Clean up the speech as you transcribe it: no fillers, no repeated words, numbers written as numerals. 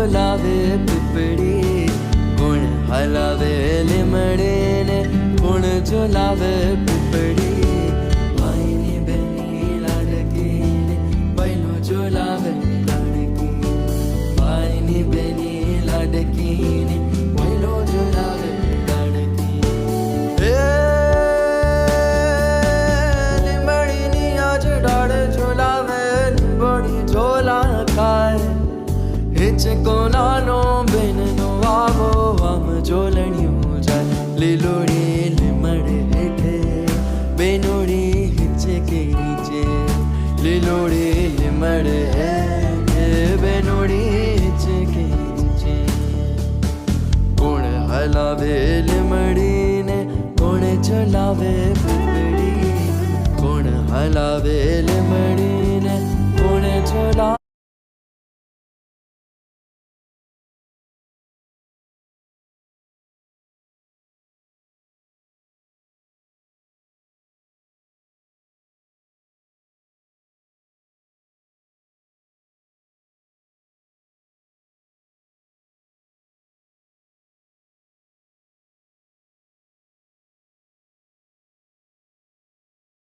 झोलावे पीपड़ी कोण हलावे લીમડે ને કોણ ઝોલાવે પીપડી ભાઈની બેની લાડકી ને બહેનો ઝોલાવે લાડકી ભાઈની બેની લાડકી ને બહેનો ઝોલાવે લાડકી લીમડીની આજ ડાળ ઝોલાવે લીંબડી ઝોલા ખાય હિચકો નાનો બેનનો આવો આમ ઝોલણિયું જાય લીલોડી લીમડે હેઠે બેનોડી હિચકે નીચે લીલોડી લીમડે હેઠે બેનોડી હિચકે નીચે કોણ હલાવે લીમડીને કોણ ઝોલાવે પીપળી કોણ હલાવે લીમડીને કોણ ઝોલાવે